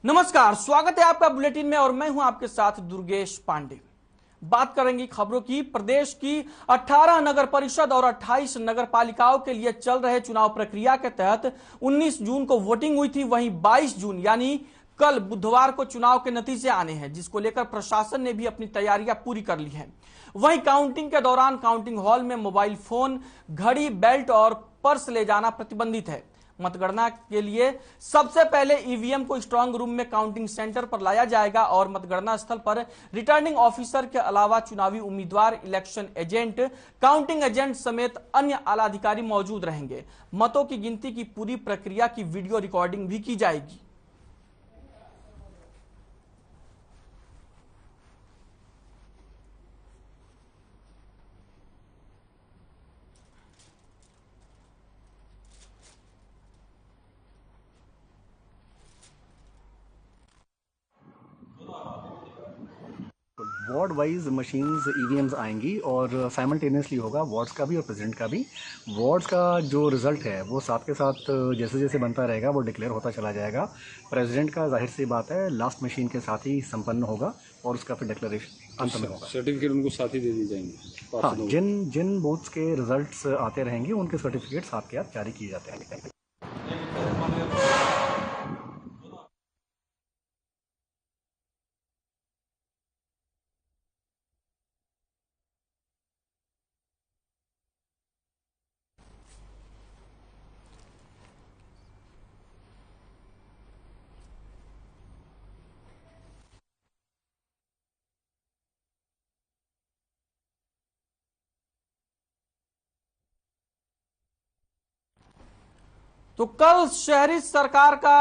नमस्कार, स्वागत है आपका बुलेटिन में और मैं हूं आपके साथ दुर्गेश पांडे। बात करेंगे खबरों की। प्रदेश की 18 नगर परिषद और 28 नगर पालिकाओं के लिए चल रहे चुनाव प्रक्रिया के तहत 19 जून को वोटिंग हुई थी। वहीं 22 जून यानी कल बुधवार को चुनाव के नतीजे आने हैं, जिसको लेकर प्रशासन ने भी अपनी तैयारियां पूरी कर ली हैं। वहीं काउंटिंग के दौरान काउंटिंग हॉल में मोबाइल फोन, घड़ी, बेल्ट और पर्स ले जाना प्रतिबंधित है। मतगणना के लिए सबसे पहले ईवीएम को स्ट्रांग रूम में काउंटिंग सेंटर पर लाया जाएगा और मतगणना स्थल पर रिटर्निंग ऑफिसर के अलावा चुनावी उम्मीदवार, इलेक्शन एजेंट, काउंटिंग एजेंट समेत अन्य आला अधिकारी मौजूद रहेंगे। मतों की गिनती की पूरी प्रक्रिया की वीडियो रिकॉर्डिंग भी की जाएगी। वार्ड वाइज मशीन्स ईवीएम्स आएंगी और साइमल्टेनियसली होगा वार्ड्स का भी और प्रेसिडेंट का भी। वार्ड्स का जो रिजल्ट है वो साथ के साथ जैसे जैसे बनता रहेगा वो डिक्लेयर होता चला जाएगा। प्रेसिडेंट का जाहिर सी बात है लास्ट मशीन के साथ ही संपन्न होगा और उसका फिर डिक्लेरेशन अंत में होगा। सर्टिफिकेट उनको साथ ही दे दी जाएंगे। हाँ, जिन बूथ्स के रिजल्ट्स आते रहेंगे उनके सर्टिफिकेट साथ के साथ जारी किए जाते हैं। तो कल शहरी सरकार का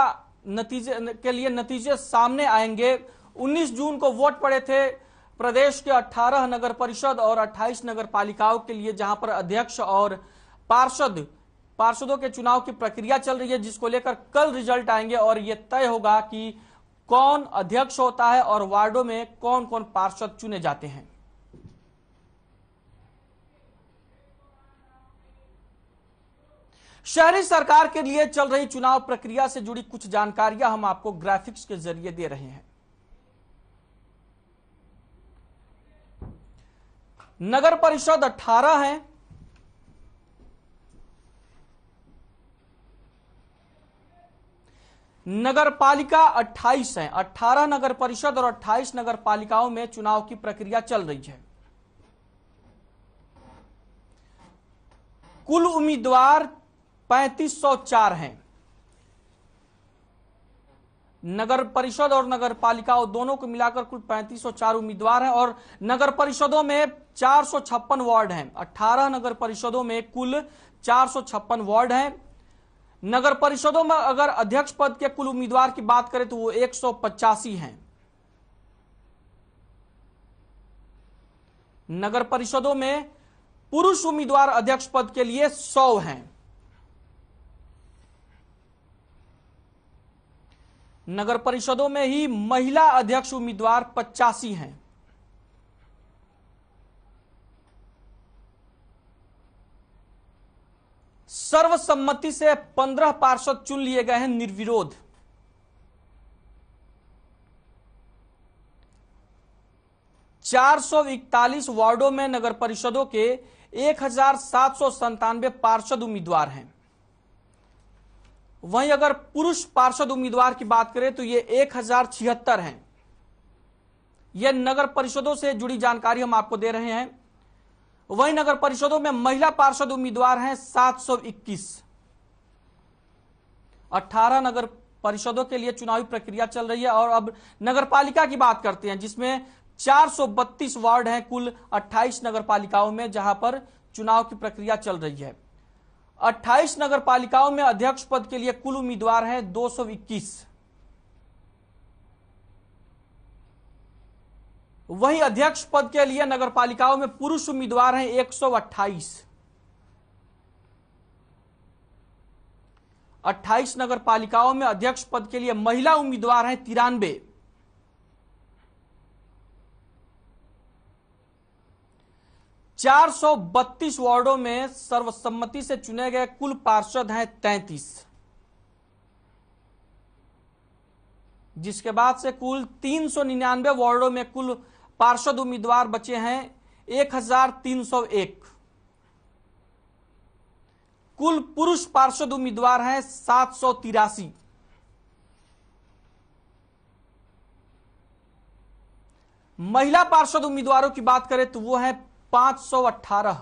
नतीजे के लिए नतीजे सामने आएंगे। 19 जून को वोट पड़े थे प्रदेश के 18 नगर परिषद और 28 नगर पालिकाओं के लिए, जहां पर अध्यक्ष और पार्षदों के चुनाव की प्रक्रिया चल रही है, जिसको लेकर कल रिजल्ट आएंगे और यह तय होगा कि कौन अध्यक्ष होता है और वार्डों में कौन कौन पार्षद चुने जाते हैं। शहरी सरकार के लिए चल रही चुनाव प्रक्रिया से जुड़ी कुछ जानकारियां हम आपको ग्राफिक्स के जरिए दे रहे हैं। नगर परिषद 18 है, नगर पालिका 28 है। 18 नगर परिषद और 28 नगर पालिकाओं में चुनाव की प्रक्रिया चल रही है। कुल उम्मीदवार 3504 हैं। नगर परिषद और नगर पालिकाओं दोनों को मिलाकर कुल 3504 उम्मीदवार हैं और नगर परिषदों में 456 वार्ड हैं। 18 नगर परिषदों में कुल 456 वार्ड हैं। नगर परिषदों में अगर अध्यक्ष पद के कुल उम्मीदवार की बात करें तो वो 185 हैं। नगर परिषदों में पुरुष उम्मीदवार अध्यक्ष पद के लिए 100 हैं। नगर परिषदों में ही महिला अध्यक्ष उम्मीदवार 85 हैं। सर्वसम्मति से 15 पार्षद चुन लिए गए हैं निर्विरोध। चार 441 वार्डों में नगर परिषदों के 1797 पार्षद उम्मीदवार हैं। वहीं अगर पुरुष पार्षद उम्मीदवार की बात करें तो ये 1076 हैं। यह नगर परिषदों से जुड़ी जानकारी हम आपको दे रहे हैं। वहीं नगर परिषदों में महिला पार्षद उम्मीदवार हैं 721। 18 नगर परिषदों के लिए चुनावी प्रक्रिया चल रही है और अब नगर पालिका की बात करते हैं, जिसमें 432 वार्ड हैं कुल 28 नगर पालिकाओं में, जहां पर चुनाव की प्रक्रिया चल रही है। 28 नगर पालिकाओं में अध्यक्ष पद के लिए कुल उम्मीदवार हैं 221। वहीं अध्यक्ष पद के लिए नगर पालिकाओं में पुरुष उम्मीदवार हैं 128। 28 नगर पालिकाओं में अध्यक्ष पद के लिए महिला उम्मीदवार हैं 93। 432 वार्डों में सर्वसम्मति से चुने गए कुल पार्षद हैं 33। जिसके बाद से कुल 399 वार्डों में कुल पार्षद उम्मीदवार बचे हैं 1301। कुल पुरुष पार्षद उम्मीदवार हैं 783। महिला पार्षद उम्मीदवारों की बात करें तो वो है 518।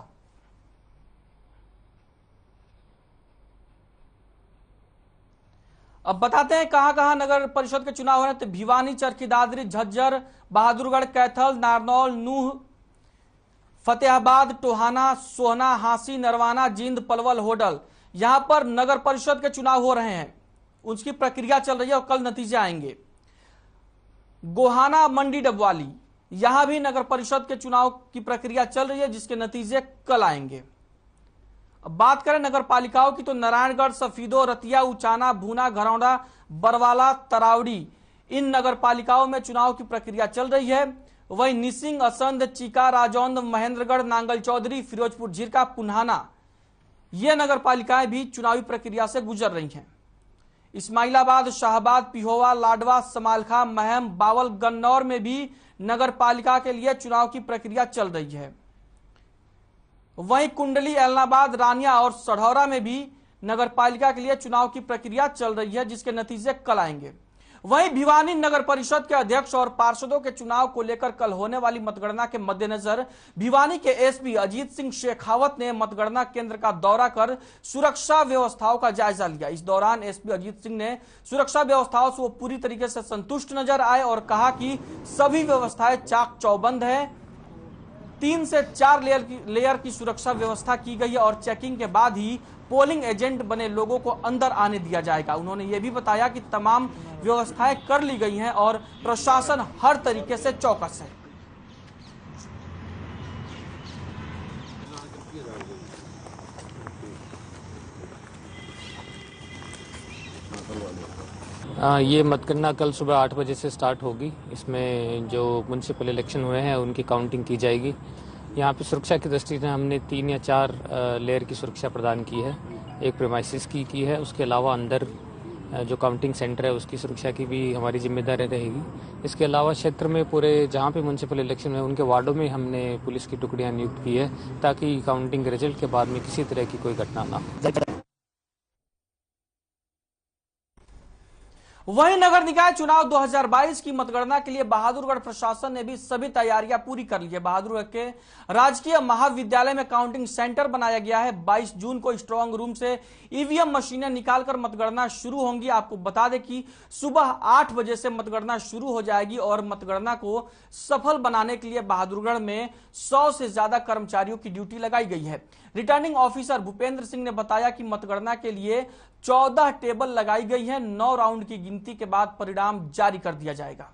अब बताते हैं कहां कहां नगर परिषद के चुनाव हो रहे हैं। तो भिवानी, चरखी दादरी, झज्जर, बहादुरगढ़, कैथल, नारनौल, नूह, फतेहाबाद, टोहाना, सोहना, हांसी, नरवाना, जींद, पलवल, होडल, यहां पर नगर परिषद के चुनाव हो रहे हैं। उसकी प्रक्रिया चल रही है और कल नतीजे आएंगे। गोहाना, मंडी, डबवाली, यहां भी नगर परिषद के चुनाव की प्रक्रिया चल रही है, जिसके नतीजे कल आएंगे। अब बात करें नगर पालिकाओं की तो नारायणगढ़, सफीदो, रतिया, उचाना, भूना, घरौंडा, बरवाला, तरावड़ी, इन नगर पालिकाओं में चुनाव की प्रक्रिया चल रही है। वहीं निसिंग, असंध, चीका, राजौंद, महेंद्रगढ़, नांगल चौधरी, फिरोजपुर झिरका, पुन्हाना, ये नगर पालिकाएं भी चुनावी प्रक्रिया से गुजर रही हैं। इस्माइलाबाद, शाहबाद, पिहोवा, लाडवा, समालखा, महम, बावल, गन्नौर में भी नगर पालिका के लिए चुनाव की प्रक्रिया चल रही है। वहीं कुंडली, एलनाबाद, रानिया और सढौरा में भी नगर पालिका के लिए चुनाव की प्रक्रिया चल रही है, जिसके नतीजे कल आएंगे। वहीं भिवानी नगर परिषद के अध्यक्ष और पार्षदों के चुनाव को लेकर कल होने वाली मतगणना के मद्देनजर भिवानी के एसपी अजीत सिंह शेखावत ने मतगणना केंद्र का दौरा कर सुरक्षा व्यवस्थाओं का जायजा लिया। इस दौरान एसपी अजीत सिंह ने सुरक्षा व्यवस्थाओं से वो पूरी तरीके से संतुष्ट नजर आए और कहा कि सभी व्यवस्थाएं चाक चौबंद है। 3 से 4 लेयर की सुरक्षा व्यवस्था की गई है और चेकिंग के बाद ही पोलिंग एजेंट बने लोगों को अंदर आने दिया जाएगा। उन्होंने ये भी बताया कि तमाम व्यवस्थाएं कर ली गई हैं और प्रशासन हर तरीके से चौकस है। ये मतगणना कल सुबह 8 बजे से स्टार्ट होगी। इसमें जो म्युनिसिपल इलेक्शन हुए हैं उनकी काउंटिंग की जाएगी। यहाँ पे सुरक्षा की दृष्टि से हमने 3 या 4 लेयर की सुरक्षा प्रदान की है। एक प्रेमाइसिस की है, उसके अलावा अंदर जो काउंटिंग सेंटर है उसकी सुरक्षा की भी हमारी जिम्मेदारी रहेगी। इसके अलावा क्षेत्र में पूरे जहाँ पे म्युनिसिपल इलेक्शन है उनके वार्डों में हमने पुलिस की टुकड़ियाँ नियुक्त की है ताकि काउंटिंग के रिजल्ट के बाद में किसी तरह की कोई घटना ना हो। वहीं नगर निकाय चुनाव 2022 की मतगणना के लिए बहादुरगढ़ प्रशासन ने भी सभी तैयारियां पूरी कर ली है। बहादुरगढ़ के राजकीय महाविद्यालय में काउंटिंग सेंटर बनाया गया है। 22 जून को स्ट्रांग रूम से ईवीएम मशीनें निकालकर मतगणना शुरू होंगी। आपको बता दें कि सुबह 8 बजे से मतगणना शुरू हो जाएगी और मतगणना को सफल बनाने के लिए बहादुरगढ़ में 100 से ज्यादा कर्मचारियों की ड्यूटी लगाई गई है। रिटर्निंग ऑफिसर भूपेंद्र सिंह ने बताया कि मतगणना के लिए 14 टेबल लगाई गई है। 9 राउंड की गिनती के बाद परिणाम जारी कर दिया जाएगा।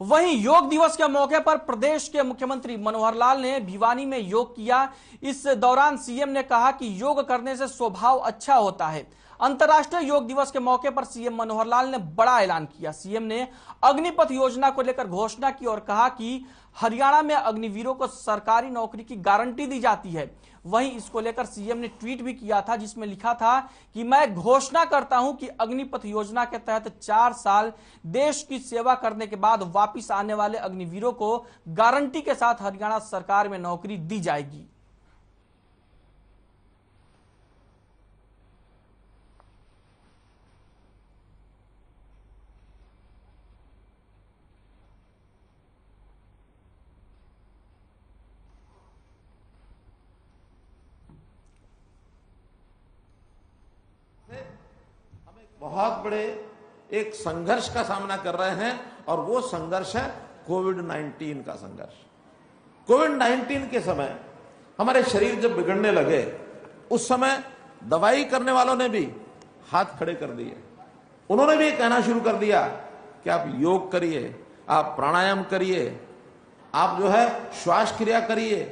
वहीं योग दिवस के मौके पर प्रदेश के मुख्यमंत्री मनोहर लाल ने भिवानी में योग किया। इस दौरान सीएम ने कहा कि योग करने से स्वभाव अच्छा होता है। अंतर्राष्ट्रीय योग दिवस के मौके पर सीएम मनोहर लाल ने बड़ा ऐलान किया। सीएम ने अग्निपथ योजना को लेकर घोषणा की और कहा कि हरियाणा में अग्निवीरों को सरकारी नौकरी की गारंटी दी जाती है। वहीं इसको लेकर सीएम ने ट्वीट भी किया था जिसमें लिखा था कि मैं घोषणा करता हूं कि अग्निपथ योजना के तहत 4 साल देश की सेवा करने के बाद वापिस आने वाले अग्निवीरों को गारंटी के साथ हरियाणा सरकार में नौकरी दी जाएगी। बहुत बड़े एक संघर्ष का सामना कर रहे हैं और वो संघर्ष है कोविड-19 का संघर्ष। कोविड-19 के समय हमारे शरीर जब बिगड़ने लगे उस समय दवाई करने वालों ने भी हाथ खड़े कर दिए। उन्होंने भी कहना शुरू कर दिया कि आप योग करिए, आप प्राणायाम करिए, आप जो है श्वास क्रिया करिए।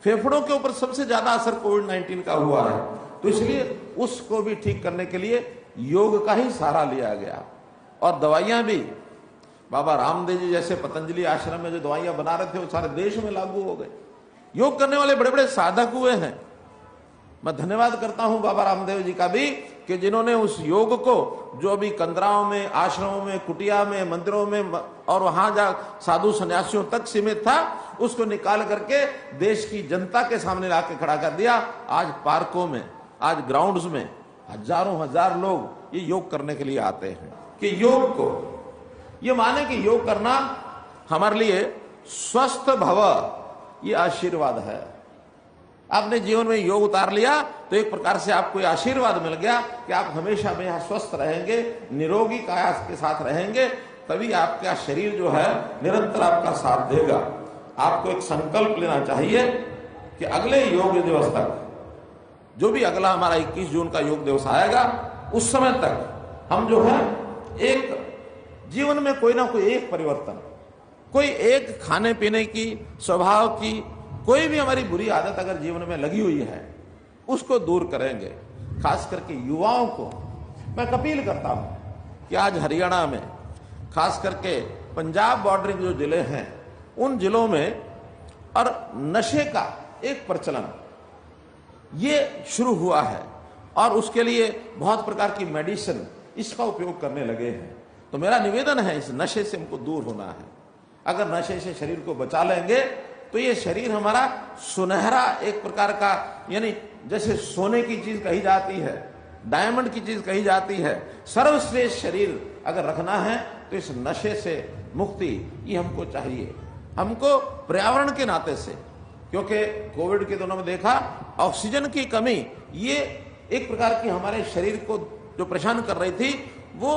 फेफड़ों के ऊपर सबसे ज्यादा असर कोविड-19 का हुआ है, तो इसलिए उसको भी ठीक करने के लिए योग का ही सहारा लिया गया और दवाइयां भी बाबा रामदेव जी जैसे पतंजलि आश्रम में जो दवाइयां बना रहे थे वो सारे देश में लागू हो गए। योग करने वाले बड़े बड़े साधक हुए हैं। मैं धन्यवाद करता हूं बाबा रामदेव जी का भी कि जिन्होंने उस योग को जो अभी कंदराओं में, आश्रमों में, कुटिया में, मंदिरों में और वहां जा साधु सन्यासियों तक सीमित था, उसको निकाल करके देश की जनता के सामने लाके खड़ा कर दिया। आज पार्कों में, आज ग्राउंड्स में हजारों हजार लोग ये योग करने के लिए आते हैं। कि योग को ये माने कि योग करना हमारे लिए स्वस्थ भव, ये आशीर्वाद है। आपने जीवन में योग उतार लिया तो एक प्रकार से आपको यह आशीर्वाद मिल गया कि आप हमेशा में यहां स्वस्थ रहेंगे, निरोगी काया के साथ रहेंगे, तभी आपका शरीर जो है निरंतर आपका साथ देगा। आपको एक संकल्प लेना चाहिए कि अगले योग दिवस तक, जो भी अगला हमारा 21 जून का योग दिवस आएगा, उस समय तक हम जो है एक जीवन में कोई ना कोई एक परिवर्तन, कोई एक खाने पीने की, स्वभाव की कोई भी हमारी बुरी आदत अगर जीवन में लगी हुई है उसको दूर करेंगे। खास करके युवाओं को मैं अपील करता हूं कि आज हरियाणा में, खास करके पंजाब बॉर्डरिंग जो जिले हैं उन जिलों में और नशे का एक प्रचलन ये शुरू हुआ है और उसके लिए बहुत प्रकार की मेडिसिन इसका उपयोग करने लगे हैं। तो मेरा निवेदन है, इस नशे से हमको दूर होना है। अगर नशे से शरीर को बचा लेंगे तो ये शरीर हमारा सुनहरा एक प्रकार का, यानी जैसे सोने की चीज कही जाती है, डायमंड की चीज कही जाती है, सर्वश्रेष्ठ शरीर अगर रखना है तो इस नशे से मुक्ति ये हमको चाहिए। हमको पर्यावरण के नाते से, क्योंकि कोविड के दिनों में देखा ऑक्सीजन की कमी ये एक प्रकार की हमारे शरीर को जो परेशान कर रही थी वो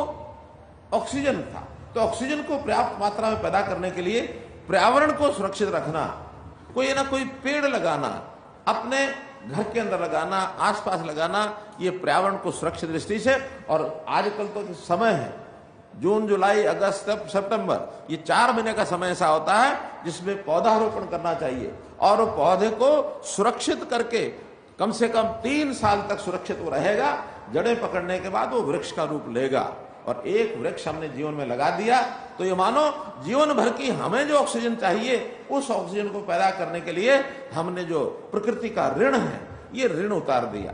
ऑक्सीजन था। तो ऑक्सीजन को पर्याप्त मात्रा में पैदा करने के लिए पर्यावरण को सुरक्षित रखना, कोई ना कोई पेड़ लगाना, अपने घर के अंदर लगाना, आसपास लगाना, ये पर्यावरण को सुरक्षित दृष्टि से। और आजकल तो समय है जून, जुलाई, अगस्त, सितंबर, ये 4 महीने का समय ऐसा होता है जिसमें पौधारोपण करना चाहिए और पौधे को सुरक्षित करके कम से कम 3 साल तक सुरक्षित वो रहेगा। जड़ें पकड़ने के बाद वो वृक्ष का रूप लेगा और एक वृक्ष हमने जीवन में लगा दिया तो ये मानो जीवन भर की हमें जो ऑक्सीजन चाहिए उस ऑक्सीजन को पैदा करने के लिए हमने जो प्रकृति का ऋण है ये ऋण उतार दिया।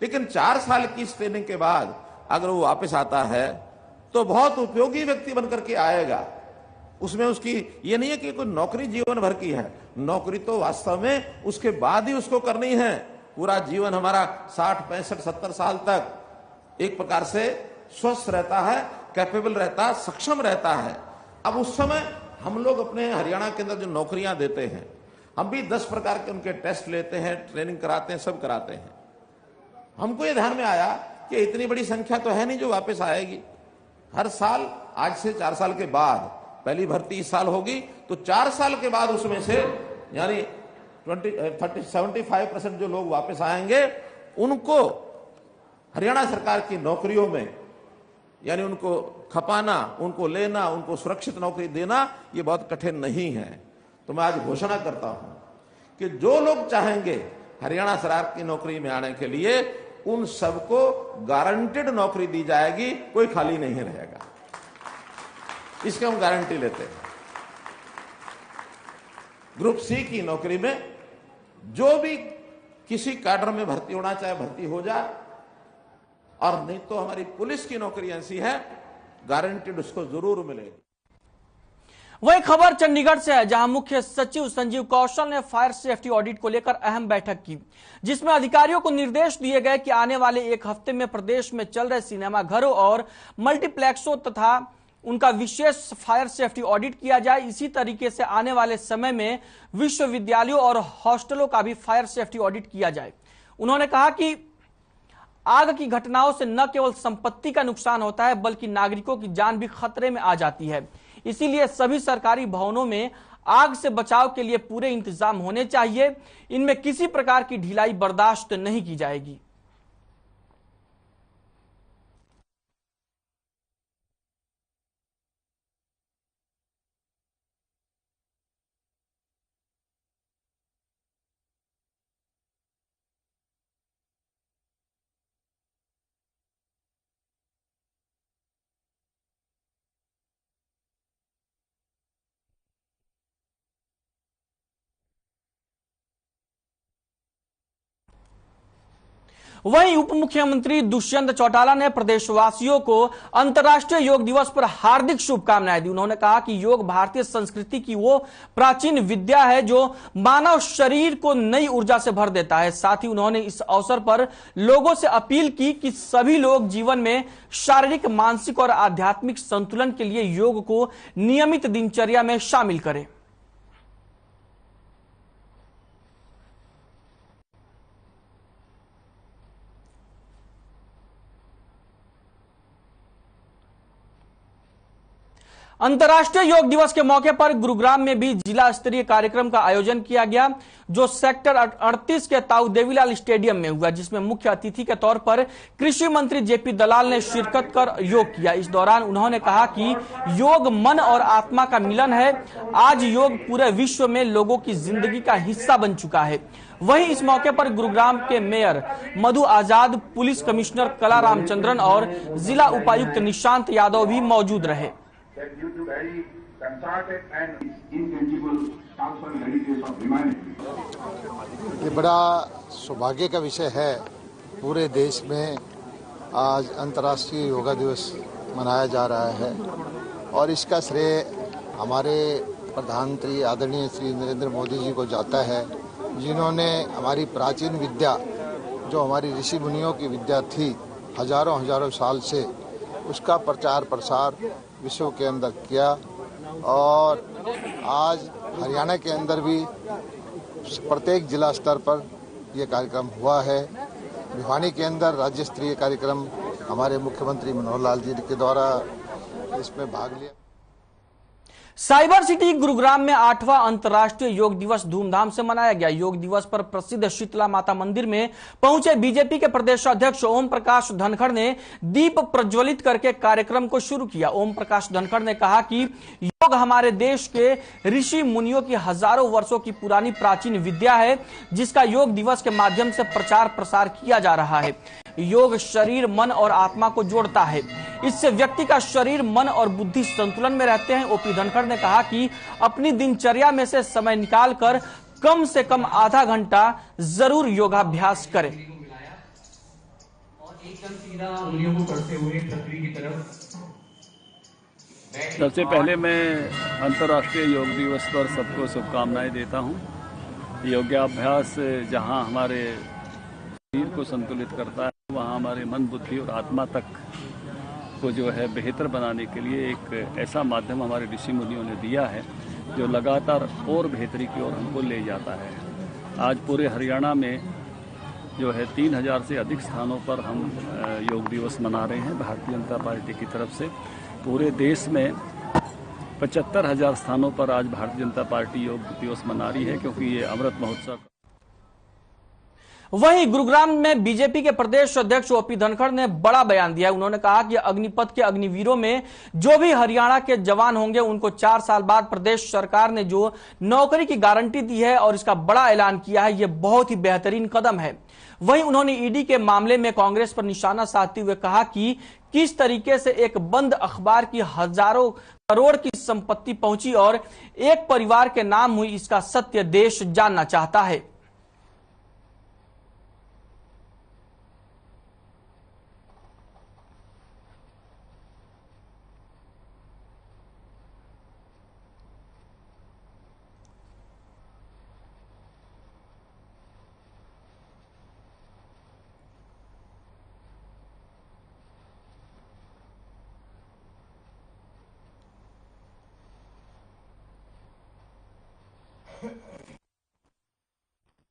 लेकिन 4 साल की ट्रेनिंग के बाद अगर वो वापस आता है तो बहुत उपयोगी व्यक्ति बनकर के आएगा। उसमें उसकी ये नहीं है कि कोई नौकरी जीवन भर की है, नौकरी तो वास्तव में उसके बाद ही उसको करनी है। पूरा जीवन हमारा 60, 65, 70 साल तक एक प्रकार से स्वस्थ रहता है, कैपेबल रहता है, सक्षम रहता है। अब उस समय हम लोग अपने हरियाणा के अंदर जो नौकरियां देते हैं, हम भी 10 प्रकार के उनके टेस्ट लेते हैं, ट्रेनिंग कराते हैं, सब कराते हैं। हमको ये ध्यान में आया कि इतनी बड़ी संख्या तो है नहीं जो वापस आएगी। हर साल आज से 4 साल के बाद पहली भर्ती इस साल होगी तो 4 साल के बाद उसमें से यानी 75% जो लोग वापस आएंगे उनको हरियाणा सरकार की नौकरियों में, यानी उनको खपाना, उनको लेना, उनको सुरक्षित नौकरी देना ये बहुत कठिन नहीं है। तो मैं आज घोषणा करता हूं कि जो लोग चाहेंगे हरियाणा सरकार की नौकरी में आने के लिए उन सबको गारंटेड नौकरी दी जाएगी, कोई खाली नहीं रहेगा, इसके हम गारंटी लेते हैं। ग्रुप सी की नौकरी में जो भी किसी कैडर में भर्ती होना चाहे भर्ती हो जाए, और नहीं तो हमारी पुलिस की नौकरी ऐसी है गारंटेड उसको जरूर मिलेगी। वही खबर चंडीगढ़ से है जहां मुख्य सचिव संजीव कौशल ने फायर सेफ्टी ऑडिट को लेकर अहम बैठक की, जिसमें अधिकारियों को निर्देश दिए गए कि आने वाले 1 हफ्ते में प्रदेश में चल रहे सिनेमा घरों और मल्टीप्लेक्सों तथा उनका विशेष फायर सेफ्टी ऑडिट किया जाए। इसी तरीके से आने वाले समय में विश्वविद्यालयों और हॉस्टलों का भी फायर सेफ्टी ऑडिट किया जाए। उन्होंने कहा कि आग की घटनाओं से न केवल संपत्ति का नुकसान होता है बल्कि नागरिकों की जान भी खतरे में आ जाती है। इसीलिए सभी सरकारी भवनों में आग से बचाव के लिए पूरे इंतजाम होने चाहिए। इनमें किसी प्रकार की ढिलाई बर्दाश्त नहीं की जाएगी। वहीं उप मुख्यमंत्री दुष्यंत चौटाला ने प्रदेशवासियों को अंतर्राष्ट्रीय योग दिवस पर हार्दिक शुभकामनाएं दी। उन्होंने कहा कि योग भारतीय संस्कृति की वो प्राचीन विद्या है जो मानव शरीर को नई ऊर्जा से भर देता है। साथ ही उन्होंने इस अवसर पर लोगों से अपील की कि सभी लोग जीवन में शारीरिक, मानसिक और आध्यात्मिक संतुलन के लिए योग को नियमित दिनचर्या में शामिल करें। अंतर्राष्ट्रीय योग दिवस के मौके पर गुरुग्राम में भी जिला स्तरीय कार्यक्रम का आयोजन किया गया, जो सेक्टर 38 के ताऊ देवीलाल स्टेडियम में हुआ, जिसमें मुख्य अतिथि के तौर पर कृषि मंत्री जेपी दलाल ने शिरकत कर योग किया। इस दौरान उन्होंने कहा कि योग मन और आत्मा का मिलन है। आज योग पूरे विश्व में लोगों की जिंदगी का हिस्सा बन चुका है। वहीं इस मौके पर गुरुग्राम के मेयर मधु आजाद, पुलिस कमिश्नर कला रामचंद्रन और जिला उपायुक्त निशांत यादव भी मौजूद रहे। that due to very concerted and intangible transfer heritage of humanity. ये बड़ा सौभाग्य का विषय है। पूरे देश में आज अंतर्राष्ट्रीय योगा दिवस मनाया जा रहा है और इसका श्रेय हमारे प्रधानमंत्री आदरणीय श्री नरेंद्र मोदी जी को जाता है, जिन्होंने हमारी प्राचीन विद्या, जो हमारी ऋषि मुनियों की विद्या थी हजारों साल से, उसका प्रचार प्रसार विश्व के अंदर किया। और आज हरियाणा के अंदर भी प्रत्येक जिला स्तर पर यह कार्यक्रम हुआ है। भिवानी के अंदर राज्य स्तरीय कार्यक्रम हमारे मुख्यमंत्री मनोहर लाल जी के द्वारा इसमें भाग लिया। साइबर सिटी गुरुग्राम में 8वां अंतर्राष्ट्रीय योग दिवस धूमधाम से मनाया गया। योग दिवस पर प्रसिद्ध शीतला माता मंदिर में पहुंचे बीजेपी के प्रदेश अध्यक्ष ओम प्रकाश धनखड़ ने दीप प्रज्वलित करके कार्यक्रम को शुरू किया। ओम प्रकाश धनखड़ ने कहा कि योग हमारे देश के ऋषि मुनियों की हजारों वर्षों की पुरानी प्राचीन विद्या है, जिसका योग दिवस के माध्यम से प्रचार प्रसार किया जा रहा है। योग शरीर, मन और आत्मा को जोड़ता है। इससे व्यक्ति का शरीर, मन और बुद्धि संतुलन में रहते हैं। ओपी धनखड़ ने कहा कि अपनी दिनचर्या में से समय निकालकर कम से कम आधा घंटा जरूर योगाभ्यास करें। सबसे पहले मैं अंतर्राष्ट्रीय योग दिवस पर सबको शुभकामनाएं देता हूं। योगाभ्यास जहां हमारे शरीर को संतुलित करता है, वहाँ हमारे मन, बुद्धि और आत्मा तक को जो है बेहतर बनाने के लिए एक ऐसा माध्यम हमारे ऋषि मुनियों ने दिया है, जो लगातार और बेहतरी की ओर हमको ले जाता है। आज पूरे हरियाणा में जो है 3000 से अधिक स्थानों पर हम योग दिवस मना रहे हैं भारतीय जनता पार्टी की तरफ से। पूरे देश में 75,000 स्थानों पर आज भारतीय जनता पार्टी योग दिवस मना रही है, क्योंकि ये अमृत महोत्सव। वहीं गुरुग्राम में बीजेपी के प्रदेश अध्यक्ष ओपी धनखड़ ने बड़ा बयान दिया। उन्होंने कहा कि अग्निपथ के अग्निवीरों में जो भी हरियाणा के जवान होंगे, उनको 4 साल बाद प्रदेश सरकार ने जो नौकरी की गारंटी दी है और इसका बड़ा ऐलान किया है, यह बहुत ही बेहतरीन कदम है। वहीं उन्होंने ईडी के मामले में कांग्रेस पर निशाना साधते हुए कहा कि किस तरीके से एक बंद अखबार की हजारों करोड़ की संपत्ति पहुंची और एक परिवार के नाम हुई, इसका सत्य देश जानना चाहता है।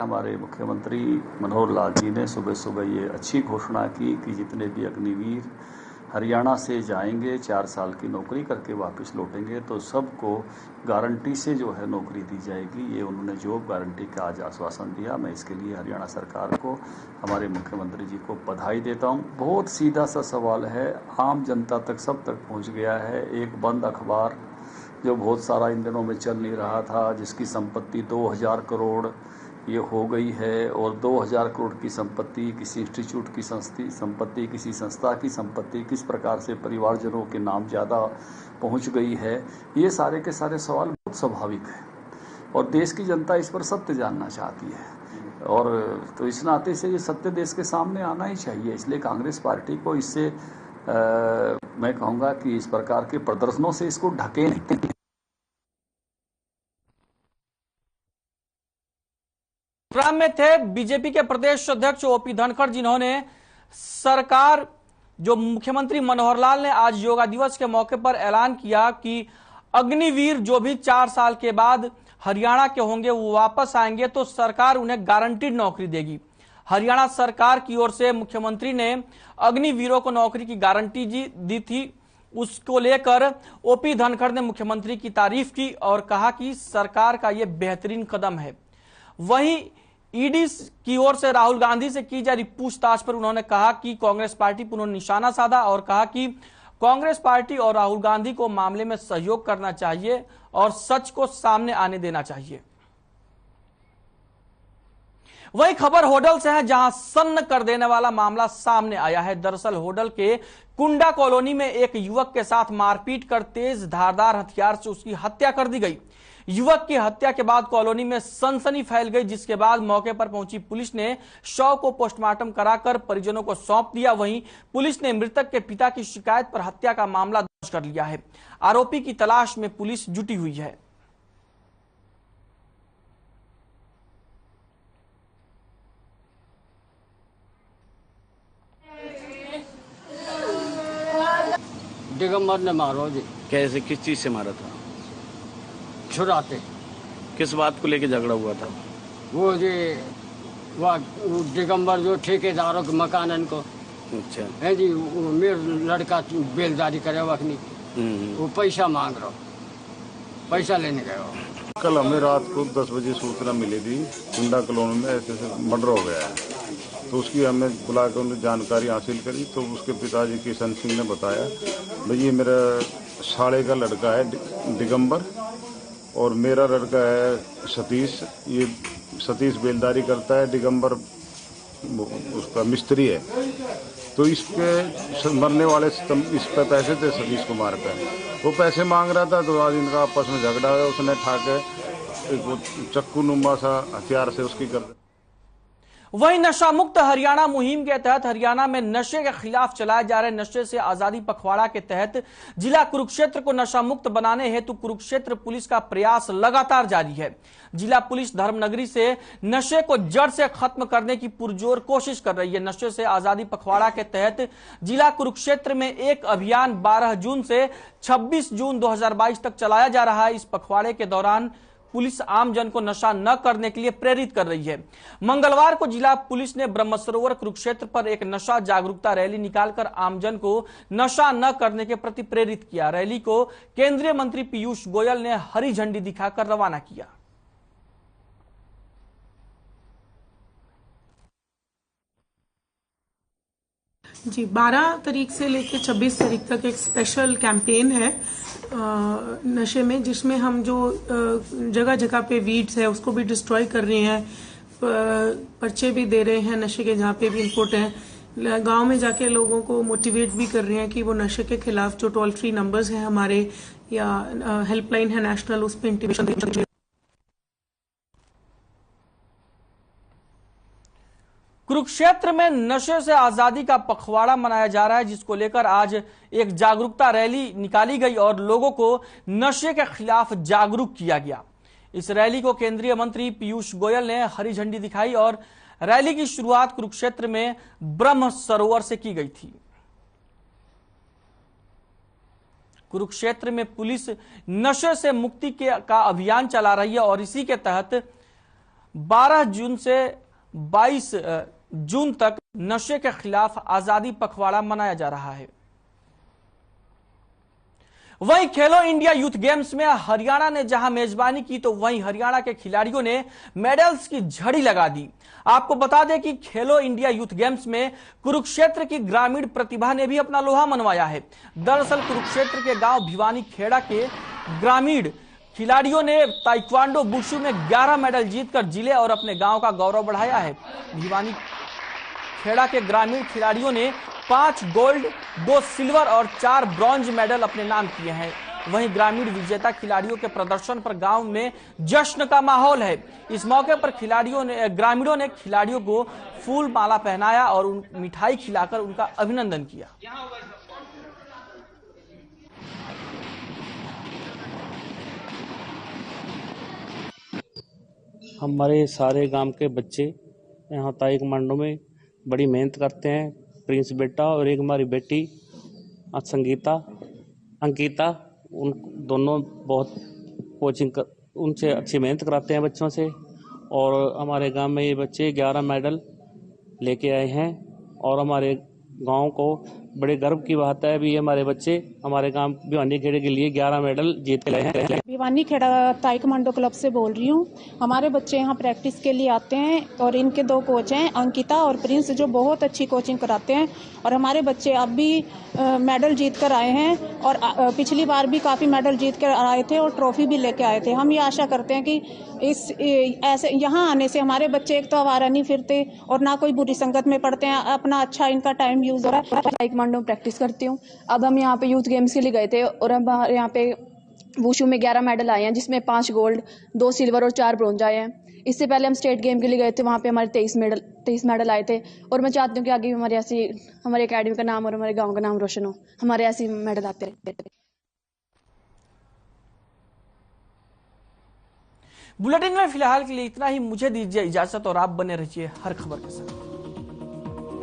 हमारे मुख्यमंत्री मनोहर लाल जी ने सुबह सुबह ये अच्छी घोषणा की कि जितने भी अग्निवीर हरियाणा से जाएंगे, 4 साल की नौकरी करके वापस लौटेंगे, तो सबको गारंटी से जो है नौकरी दी जाएगी। ये उन्होंने जॉब गारंटी का आज आश्वासन दिया। मैं इसके लिए हरियाणा सरकार को, हमारे मुख्यमंत्री जी को बधाई देता हूँ। बहुत सीधा सा सवाल है, आम जनता तक, सब तक पहुँच गया है। एक बंद अखबार जो बहुत सारा इन दिनों में चल नहीं रहा था, जिसकी संपत्ति 2000 करोड़ ये हो गई है, और 2000 करोड़ की संपत्ति किसी इंस्टीट्यूट की संपत्ति, किसी संस्था की संपत्ति, किस प्रकार से परिवारजनों के नाम ज़्यादा पहुंच गई है, ये सारे के सारे सवाल बहुत स्वाभाविक है और देश की जनता इस पर सत्य जानना चाहती है। और तो इस नाते से ये सत्य देश के सामने आना ही चाहिए। इसलिए कांग्रेस पार्टी को इससे मैं कहूँगा कि इस प्रकार के प्रदर्शनों से इसको ढके नहीं। प्रोग्राम में थे बीजेपी के प्रदेश अध्यक्ष ओपी धनखड़, जिन्होंने सरकार जो मुख्यमंत्री मनोहर लाल ने आज योगा दिवस के मौके पर ऐलान किया कि अग्निवीर जो भी 4 साल के बाद हरियाणा के होंगे वो वापस आएंगे तो सरकार उन्हें गारंटीड नौकरी देगी। हरियाणा सरकार की ओर से मुख्यमंत्री ने अग्निवीरों को नौकरी की गारंटी दी थी। उसको लेकर ओपी धनखड़ ने मुख्यमंत्री की तारीफ की और कहा कि सरकार का यह बेहतरीन कदम है। वहीं ईडी की ओर से राहुल गांधी से की जा रही पूछताछ पर उन्होंने कहा कि कांग्रेस पार्टी पर उन्होंने निशाना साधा और कहा कि कांग्रेस पार्टी और राहुल गांधी को मामले में सहयोग करना चाहिए और सच को सामने आने देना चाहिए। वही खबर होडल से है, जहां सन्न कर देने वाला मामला सामने आया है। दरअसल होडल के कुंडा कॉलोनी में एक युवक के साथ मारपीट कर तेज धारदार हथियार से उसकी हत्या कर दी गई। युवक की हत्या के बाद कॉलोनी में सनसनी फैल गई, जिसके बाद मौके पर पहुंची पुलिस ने शव को पोस्टमार्टम कराकर परिजनों को सौंप दिया। वहीं पुलिस ने मृतक के पिता की शिकायत पर हत्या का मामला दर्ज कर लिया है। आरोपी की तलाश में पुलिस जुटी हुई है। दिगंबर ने मारो जी। कैसे, किस चीज से मारा था? छुराते। किस बात को लेके झगड़ा हुआ था? वो जी वह दिगंबर जो ठेकेदारों के मकानन को अच्छा है जी, मेरे लड़का बेलदारी करे वखनी वो पैसा मांग रहा, पैसा लेने गए। कल हमें रात को 10 बजे सूचना मिली थी कुंडा कॉलोनी में ऐसे मर्डर हो गया है, तो उसकी हमने बुला कर उन्हें जानकारी हासिल करी। तो उसके पिताजी किशन सिंह ने बताया भाई ये मेरा साले का लड़का है दिगंबर और मेरा लड़का है सतीश। ये सतीश बेलदारी करता है, दिगंबर उसका मिस्त्री है। तो इसके मरने वाले इस पे पैसे थे सतीश कुमार पे, वो पैसे मांग रहा था। तो आज इनका आपस में झगड़ा हुआ, उसने ठाके चक्कू नुमा सा हथियार से उसकी कर दी। वहीं नशा मुक्त हरियाणा मुहिम के तहत हरियाणा में नशे के खिलाफ चलाए जा रहे नशे से आजादी पखवाड़ा के तहत जिला कुरुक्षेत्र को नशा मुक्त बनाने हेतु कुरुक्षेत्र पुलिस का प्रयास लगातार जारी है। जिला पुलिस धर्मनगरी से नशे को जड़ से खत्म करने की पुरजोर कोशिश कर रही है। नशे से आजादी पखवाड़ा के तहत जिला कुरुक्षेत्र में एक अभियान 12 जून से 26 जून 2022 तक चलाया जा रहा है। इस पखवाड़े के दौरान पुलिस आम जन को नशा न करने के लिए प्रेरित कर रही है। मंगलवार को जिला पुलिस ने ब्रह्मसरोवर कुरुक्षेत्र पर एक नशा जागरूकता रैली निकालकर आमजन को नशा न करने के प्रति प्रेरित किया। रैली को केंद्रीय मंत्री पीयूष गोयल ने हरी झंडी दिखाकर रवाना किया। जी 12 तारीख से लेकर 26 तारीख तक एक स्पेशल कैंपेन है नशे में, जिसमें हम जो जगह जगह पे वीड्स है उसको भी डिस्ट्रॉय कर रहे हैं, पर्चे भी दे रहे हैं नशे के जहाँ पे भी इनपुट है। गांव में जाके लोगों को मोटिवेट भी कर रहे हैं कि वो नशे के खिलाफ जो टोल फ्री नंबर्स हैं हमारे या हेल्पलाइन है नेशनल, उस पर इंटीमेशन दें। कुरुक्षेत्र में नशे से आजादी का पखवाड़ा मनाया जा रहा है, जिसको लेकर आज एक जागरूकता रैली निकाली गई और लोगों को नशे के खिलाफ जागरूक किया गया। इस रैली को केंद्रीय मंत्री पीयूष गोयल ने हरी झंडी दिखाई और रैली की शुरुआत कुरुक्षेत्र में ब्रह्म सरोवर से की गई थी। कुरुक्षेत्र में पुलिस नशे से मुक्ति का अभियान चला रही है और इसी के तहत 12 जून से 22 जून तक नशे के खिलाफ आजादी पखवाड़ा मनाया जा रहा है। वहीं खेलो इंडिया यूथ गेम्स में हरियाणा ने जहां मेजबानी की तो वहीं हरियाणा के खिलाड़ियों ने मेडल्स की झड़ी लगा दी। आपको बता दें कि खेलो इंडिया यूथ गेम्स में कुरुक्षेत्र की ग्रामीण प्रतिभा ने भी अपना लोहा मनवाया है। दरअसल कुरुक्षेत्र के गांव भिवानी खेड़ा के ग्रामीण खिलाड़ियों ने ताइक्वांडो वुशु में 11 मेडल जीतकर जिले और अपने गांव का गौरव बढ़ाया है। भिवानी खेड़ा के ग्रामीण खिलाड़ियों ने 5 गोल्ड, 2 सिल्वर और 4 ब्रॉन्ज मेडल अपने नाम किए हैं। वहीं ग्रामीण विजेता खिलाड़ियों के प्रदर्शन पर गांव में जश्न का माहौल है। इस मौके पर ग्रामीणों ने खिलाड़ियों को फूल माला पहनाया और मिठाई खिलाकर उनका अभिनंदन किया। हमारे सारे गांव के बच्चे यहाँ ताई कमांडो में बड़ी मेहनत करते हैं। प्रिंस बेटा और एक हमारी बेटी अंकिता, उन दोनों बहुत उनसे अच्छी मेहनत कराते हैं बच्चों से। और हमारे गांव में ये बच्चे 11 मेडल लेके आए हैं और हमारे गांव को बड़े गर्व की बात है। भी हमारे बच्चे हमारे गांव भिवानी खेड़े के लिए 11 मेडल जीत के लाए हैं। भिवानी खेड़ा ताई कमांडो क्लब से बोल रही हूँ। हमारे बच्चे यहाँ प्रैक्टिस के लिए आते हैं और इनके 2 कोच हैं, अंकिता और प्रिंस, जो बहुत अच्छी कोचिंग कराते हैं। और हमारे बच्चे अब भी मेडल जीत कर आए हैं और पिछली बार भी काफ़ी मेडल जीत कर आए थे और ट्रॉफी भी लेके आए थे। हम ये आशा करते हैं कि ऐसे यहाँ आने से हमारे बच्चे एक तो आवारा नहीं फिरते और ना कोई बुरी संगत में पड़ते हैं। अपना अच्छा इनका टाइम यूज हो रहा है। ताई कमांडो में प्रैक्टिस करती हूँ। अब हम यहाँ पे यूथ गेम्स के लिए गए थे और अब यहाँ पे वुशु में 11 मेडल आए हैं, जिसमें 5 गोल्ड, 2 सिल्वर और 4 ब्रोंज आए हैं। इससे पहले हम स्टेट गेम के लिए गए थे, वहाँ पे हमारे 23 मेडल आए थे। और मैं चाहती हूँ कि आगे हमारी एकेडमी का नाम और हमारे गांव का नाम रोशन हो, हमारे ऐसे मेडल आते रहे। बुलेटिन में फिलहाल के लिए इतना ही। मुझे दीजिए इजाजत और आप बने रहिए हर खबर के साथ।